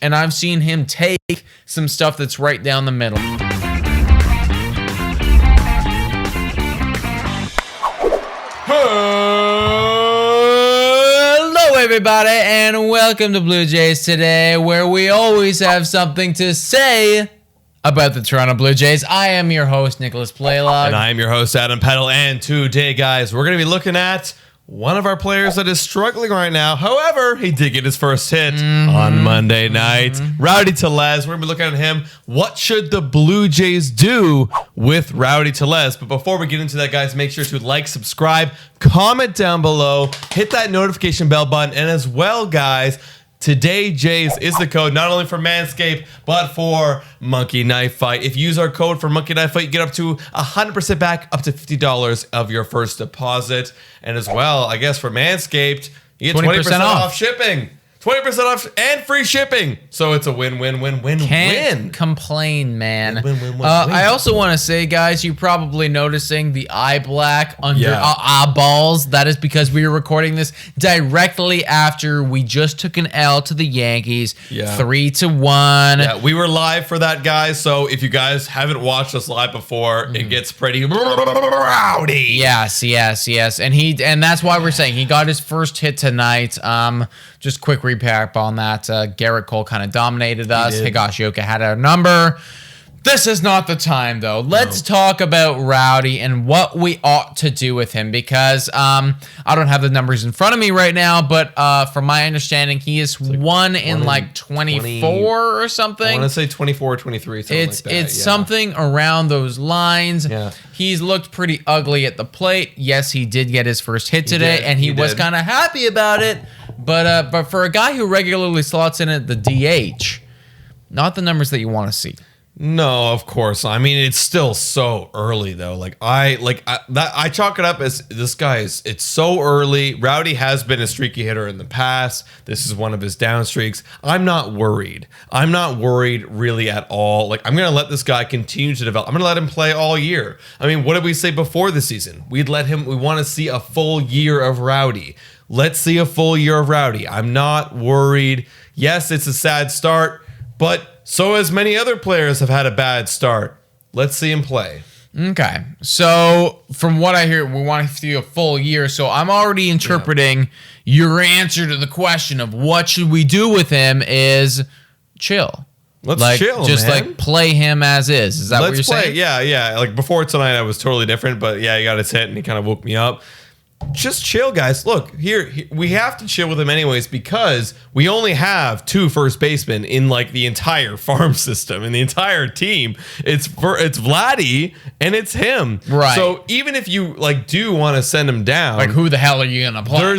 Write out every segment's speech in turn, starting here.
and I've seen him take some stuff that's right down the middle. Hello, everybody, and welcome to Blue Jays Today, where we always have something to say about the Toronto Blue Jays. I am your host, Nicholas Playlog. And I am your host, Adam Peddle. And today, guys, we're going to be looking at one of our players that is struggling right now. However, he did get his first hit on Monday night. Rowdy Tellez. We're going to be looking at him. What should the Blue Jays do with Rowdy Tellez? But before we get into that, guys, make sure to like, subscribe, comment down below, hit that notification bell button, and as well, guys, Today Jays is the code not only for Manscaped, but for Monkey Knife Fight. If you use our code for Monkey Knife Fight, you get up to 100% back, up to $50 of your first deposit. And as well, I guess for Manscaped, you get 20% off shipping. 20% off and free shipping. So it's a win-win-win-win-win. Can't complain, man. Win-win-win-win. I also want to say, guys, you're probably noticing the eye black under our eyeballs. That is because we were recording this directly after we just took an L to the Yankees, 3-1. Yeah, we were live for that, guys. So if you guys haven't watched us live before, it gets pretty rowdy. Yes. And that's why we're saying he got his first hit tonight. Just quick recap on that. Garrett Cole kind of dominated us. Higashioka had our number. This is not the time, though. Let's talk about Rowdy and what we ought to do with him, because I don't have the numbers in front of me right now, but from my understanding, he is one in 24 or something. I want to say 24 or 23, something like that. It's something around those lines. Yeah. He's looked pretty ugly at the plate. Yes, he did get his first hit today, and he was kind of happy about it. But for a guy who regularly slots in at the DH, not the numbers that you want to see. No, of course. I mean, it's still so early though. I chalk it up as this guy it's so early. Rowdy has been a streaky hitter in the past. This is one of his down streaks. I'm not worried. I'm not worried really at all. I'm going to let this guy continue to develop. I'm going to let him play all year. I mean, what did we say before the season? We want to see a full year of Rowdy. Let's see a full year of Rowdy. I'm not worried. Yes, it's a sad start, but so as many other players have had a bad start. Let's see him play. Okay. So from what I hear, we want to see a full year. So I'm already interpreting your answer to the question of what should we do with him is chill. Let's chill, just man. Play him as is. Is that what you're saying? Yeah. Before tonight, I was totally different, but yeah, he got his hit and he kind of woke me up. Just chill, guys. Look, here we have to chill with him anyways because we only have 2 first basemen in the entire farm system and the entire team. It's Vladdy and it's him. Right. So even if you do want to send him down, who the hell are you gonna play?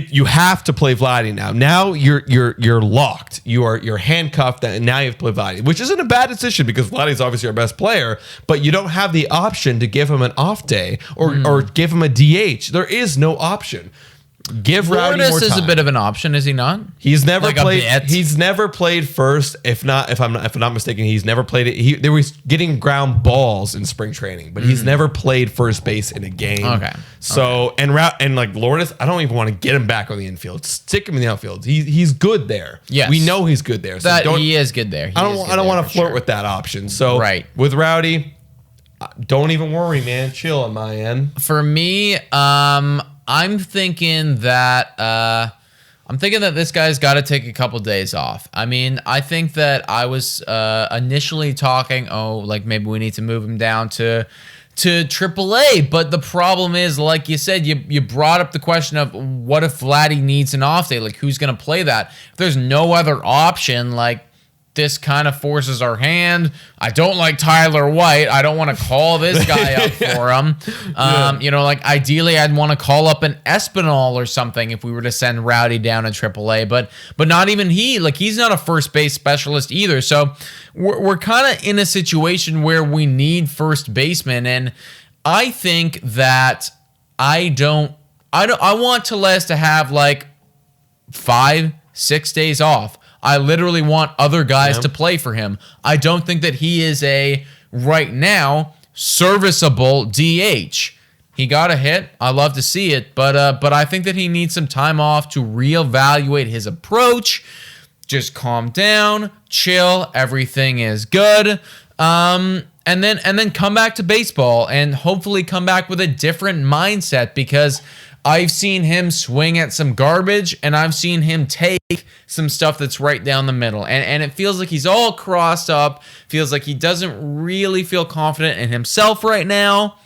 You have to play Vladdy now. Now you're locked. You're handcuffed, and now you have to play Vladdy, which isn't a bad decision because Vladdy's obviously our best player. But you don't have the option to give him an off day or give him a DH. There is no option. Give Rowdy more time. Is a bit of an option, is he not? He's never played. He's never played first. If I'm not mistaken, he's never played it. They were getting ground balls in spring training, but he's never played first base in a game. Okay. So and Lourdes, I don't even want to get him back on the infield. Stick him in the outfield. He's good there. Yes. We know he's good there. So he is good there. I don't want to flirt with that option. So with Rowdy, don't even worry, man. Chill on my end. For me, I'm thinking that this guy's got to take a couple days off. I mean, I think that I was initially talking, maybe we need to move him down to AAA. But the problem is, like you said, you brought up the question of what if Vladdy needs an off day? Who's going to play that? If there's no other option, this kind of forces our hand. I don't like Tyler White. I don't want to call this guy up for him. Ideally, I'd want to call up an Espinal or something if we were to send Rowdy down to AAA. But not even he. He's not a first base specialist either. So we're kind of in a situation where we need first baseman, and I think that I want Tellez to have 5-6 days off. I literally want other guys to play for him. I don't think that he is right now, serviceable DH. He got a hit. I love to see it, but I think that he needs some time off to reevaluate his approach, just calm down, chill, everything is good. And then come back to baseball and hopefully come back with a different mindset, because I've seen him swing at some garbage and I've seen him take some stuff that's right down the middle. And it feels like he's all crossed up, feels like he doesn't really feel confident in himself right now.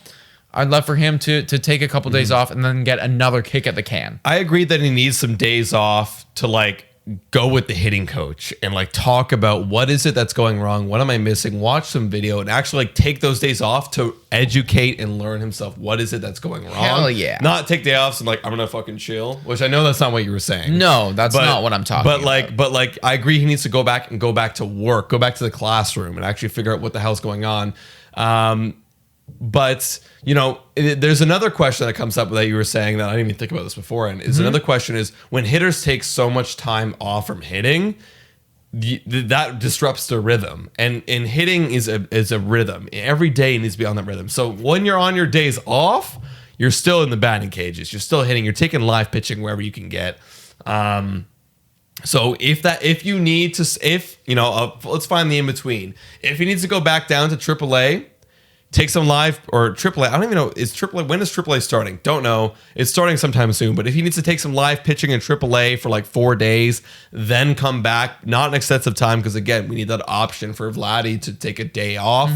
I'd love for him to take a couple days off and then get another kick at the can. I agree that he needs some days off to like go with the hitting coach and like talk about what is it that's going wrong, what am I missing, watch some video and actually like take those days off to educate and learn himself what is it that's going wrong. Hell yeah. Not take day offs and like I'm gonna fucking chill, which I know that's not what you were saying. No, that's not what I'm talking about. But I agree he needs to go back to work, go back to the classroom and actually figure out what the hell's going on. But you know, there's another question that comes up that you were saying that I didn't even think about this before. And another question is, when hitters take so much time off from hitting, that disrupts their rhythm. And hitting is a rhythm. Every day needs to be on that rhythm. So when you're on your days off, you're still in the batting cages. You're still hitting. You're taking live pitching wherever you can get. So if you need to, let's find the in between. If he needs to go back down to AAA. Take some live or AAA. I don't even know. Is AAA, when is AAA starting? Don't know. It's starting sometime soon. But if he needs to take some live pitching in AAA for like 4 days, then come back, not an excessive time, because again, we need that option for Vladdy to take a day off.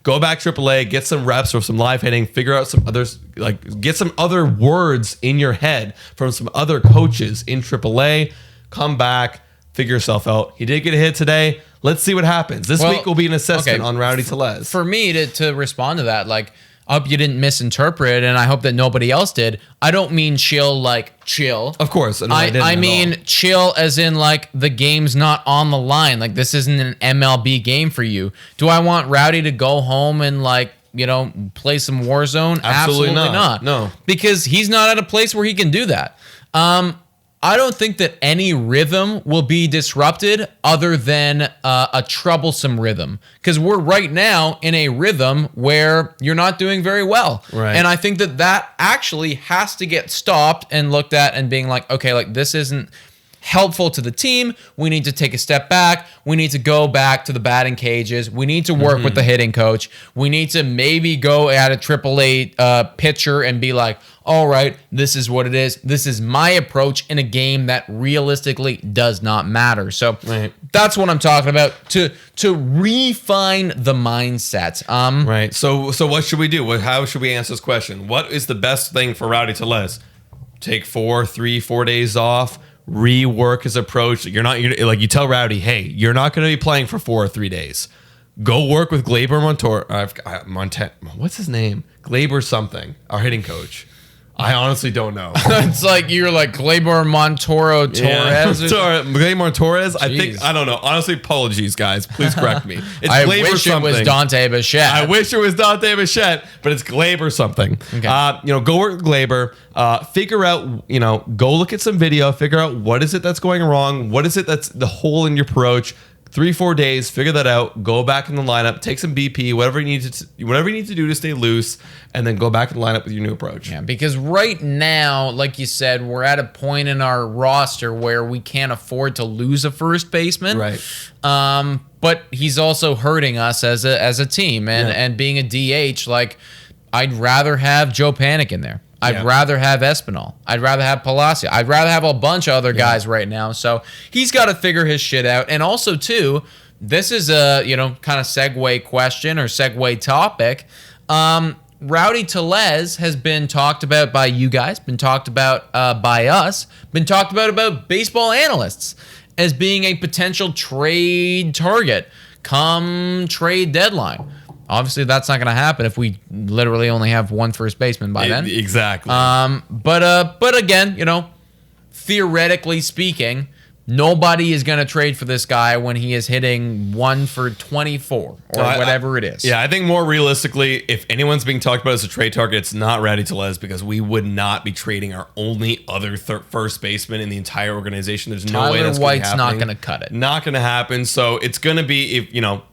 Go back AAA, get some reps or some live hitting, figure out some others, like get some other words in your head from some other coaches in AAA. Come back, figure yourself out. He did get a hit today. Let's see what happens. This week will be an assessment on Rowdy Tellez. For me to respond to that, like, I hope you didn't misinterpret, and I hope that nobody else did. I don't mean chill like chill. Of course. I mean chill as in like the game's not on the line. Like this isn't an MLB game for you. Do I want Rowdy to go home and like, play some Warzone? Absolutely not. No. Because he's not at a place where he can do that. I don't think that any rhythm will be disrupted other than a troublesome rhythm, because we're right now in a rhythm where you're not doing very well. Right. And I think that actually has to get stopped and looked at and being like, okay, like this isn't helpful to the team. We need to take a step back. We need to go back to the batting cages. We need to work with the hitting coach. We need to maybe go at a AAA pitcher and be like, all right, this is what it is. This is my approach in a game that realistically does not matter. So that's what I'm talking about, to refine the mindset. Right. So what should we do? How should we answer this question? What is the best thing for Rowdy Tellez? Take 4 days off. Rework his approach. You're like, you tell Rowdy, hey, you're not going to be playing for 4 or 3 days. Go work with Gleyber what's his name? Gleyber something. Our hitting coach. I honestly don't know. It's like you're like Gleyber Montoro Torres. Yeah. Gleyber Torres. I don't know. Honestly, apologies, guys. Please correct me. It's I Gleyber wish something. it was Dante Bichette. I wish it was Dante Bichette, but it's Gleyber something. Okay. Go work with Gleyber. Figure out, go look at some video. Figure out what is it that's going wrong. What is it that's the hole in your approach. 3-4 days, figure that out, go back in the lineup, take some BP, whatever you need to do to stay loose, and then go back in the lineup with your new approach. Yeah, because right now, like you said, we're at a point in our roster where we can't afford to lose a first baseman. Right. But he's also hurting us as a team, and being a DH, like I'd rather have Joe Panic in there. I'd rather have Espinal. I'd rather have Palacio. I'd rather have a bunch of other guys right now. So he's got to figure his shit out. And also, too, this is a, kind of segue question or segue topic. Rowdy Tellez has been talked about by you guys, been talked about by us, been talked about baseball analysts as being a potential trade target come trade deadline. Obviously, that's not going to happen if we literally only have one first baseman by then. Exactly. But again, theoretically speaking, nobody is going to trade for this guy when he is hitting 1 for 24 or whatever it is. Yeah, I think more realistically, if anyone's being talked about as a trade target, it's not Rowdy Tellez, because we would not be trading our only other first baseman in the entire organization. There's no way that's going to happen. Tyler White's not going to cut it. Not going to happen. So it's going to be,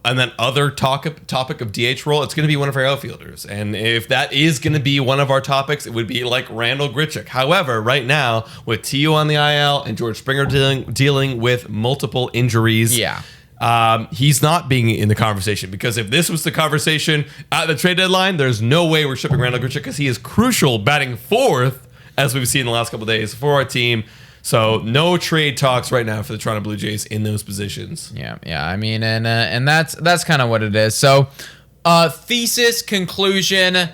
and then other topic of DH role, it's going to be one of our outfielders. And if that is going to be one of our topics, it would be like Randall Grichuk. However, right now, with TU on the IL and George Springer dealing dealing with multiple injuries. Yeah. He's not being in the conversation, because if this was the conversation at the trade deadline, there's no way we're shipping Randall Grichuk, because he is crucial, batting fourth, as we've seen in the last couple of days, for our team. So no trade talks right now for the Toronto Blue Jays in those positions. Yeah. I mean, and that's kind of what it is. So, thesis, conclusion,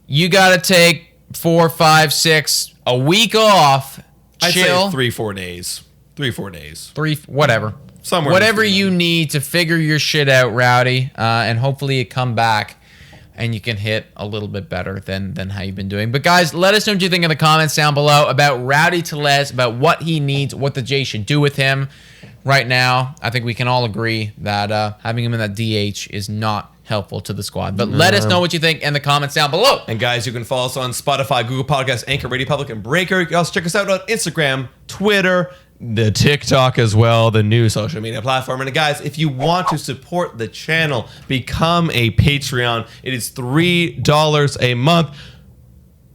you got to take 4, 5, 6, a week off. Chill. I'd say 3-4 days. 3-4 days. Whatever. Somewhere. Whatever you need to figure your shit out, Rowdy, and hopefully you come back and you can hit a little bit better than how you've been doing. But guys, let us know what you think in the comments down below about Rowdy Tellez, about what he needs, what the Jays should do with him right now. I think we can all agree that having him in that DH is not helpful to the squad. But let us know what you think in the comments down below. And guys, you can follow us on Spotify, Google Podcasts, Anchor, Radio Public, and Breaker. You can also check us out on Instagram, Twitter, the TikTok as well, the new social media platform. And guys, if you want to support the channel, become a Patreon. It is $3 a month.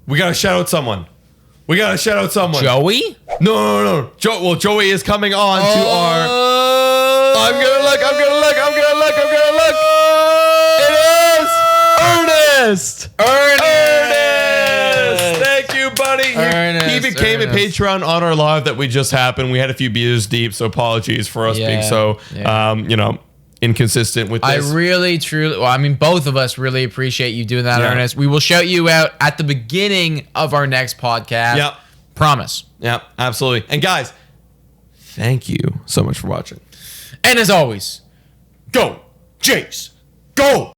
We got to shout out someone. Joey? No. Joey is coming on to our... I'm gonna look. It is Ernest. Thank you, buddy. He became a Patreon on our live that we just happened. We had a few beers deep, so apologies for us being so, inconsistent with this. I really, truly, well, I mean, both of us really appreciate you doing that, Ernest. We will shout you out at the beginning of our next podcast. Yep. Promise. Yeah, absolutely. And guys, thank you so much for watching. And as always, go Jays, go!